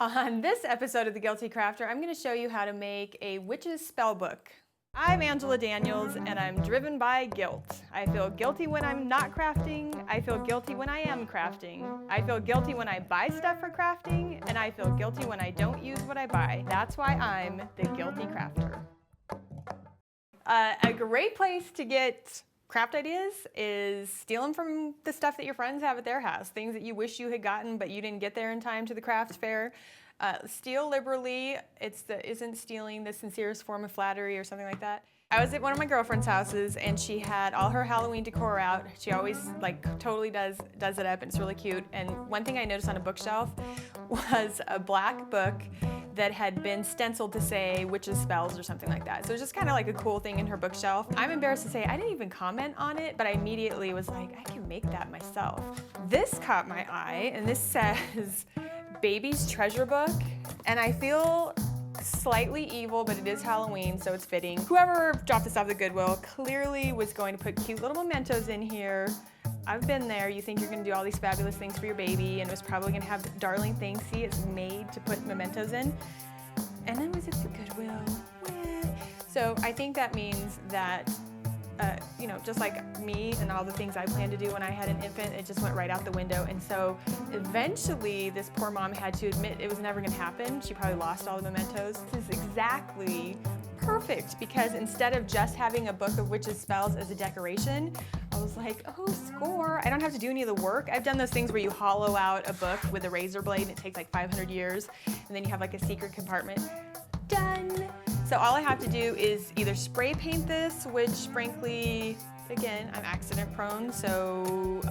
On this episode of The Guilty Crafter, I'm going to show you how to make a witch's spellbook. I'm Angela Daniels, and I'm driven by guilt. I feel guilty when I'm not crafting. I feel guilty when I am crafting. I feel guilty when I buy stuff for crafting, and I feel guilty when I don't use what I buy. That's why I'm the Guilty Crafter. A great place to get craft ideas is steal them from the stuff that your friends have at their house, things that you wish you had gotten but you didn't get there in time to the craft fair. Steal liberally. Isn't stealing the sincerest form of flattery or something like that. I was at one of my girlfriend's houses and she had all her Halloween decor out. She always totally does it up, and it's really cute. And one thing I noticed on a bookshelf was a black book that had been stenciled to say witches' spells or something like that. So it was just kind of like a cool thing in her bookshelf. I'm embarrassed to say I didn't even comment on it, but I immediately was like, I can make that myself. This caught my eye, and this says Baby's Treasure Book, and I feel slightly evil, but it is Halloween, so it's fitting. Whoever dropped this off the Goodwill clearly was going to put cute little mementos in here. I've been there. You think you're going to do all these fabulous things for your baby, and it was probably going to have darling things. See, it's made to put mementos in. And then was it the Goodwill? So I think that means that, just like me and all the things I planned to do when I had an infant, it just went right out the window. And so eventually this poor mom had to admit it was never going to happen. She probably lost all the mementos. This is exactly perfect, because instead of just having a book of witches' spells as a decoration, I was like, oh, score. I don't have to do any of the work. I've done those things where you hollow out a book with a razor blade and it takes like 500 years, and then you have like a secret compartment. Done. So all I have to do is either spray paint this, which frankly, again, I'm accident prone, so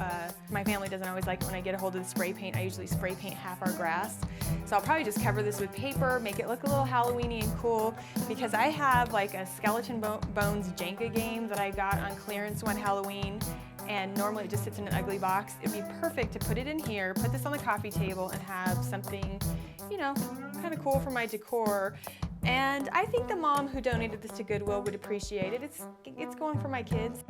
my family doesn't always like when I get a hold of the spray paint. I usually spray paint half our grass. So I'll probably just cover this with paper, make it look a little Halloween-y and cool, because I have like a Skeleton Bones Jenga game that I got on clearance one Halloween, and normally it just sits in an ugly box. It'd be perfect to put it in here, put this on the coffee table, and have something, kind of cool for my decor. And I think the mom who donated this to Goodwill would appreciate it. It's going for my kids.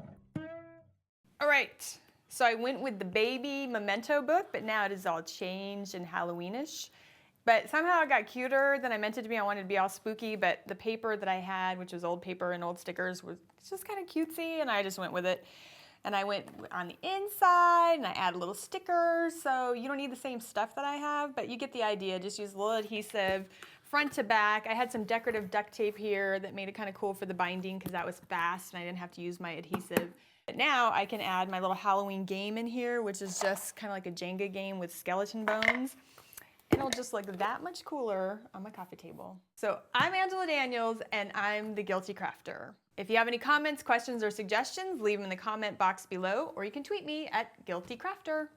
All right, so I went with the baby memento book, but now it is all changed and Halloweenish. But somehow it got cuter than I meant it to be. I wanted it to be all spooky, but the paper that I had, which was old paper and old stickers, was just kind of cutesy, and I just went with it. And I went on the inside, and I added little stickers, so you don't need the same stuff that I have, but you get the idea. Just use a little adhesive, front to back. I had some decorative duct tape here that made it kind of cool for the binding, because that was fast, and I didn't have to use my adhesive. But now I can add my little Halloween game in here, which is just kind of like a Jenga game with skeleton bones. It'll just look that much cooler on my coffee table. So I'm Angela Daniels, and I'm the Guilty Crafter. If you have any comments, questions, or suggestions, leave them in the comment box below, or you can tweet me at Guilty Crafter.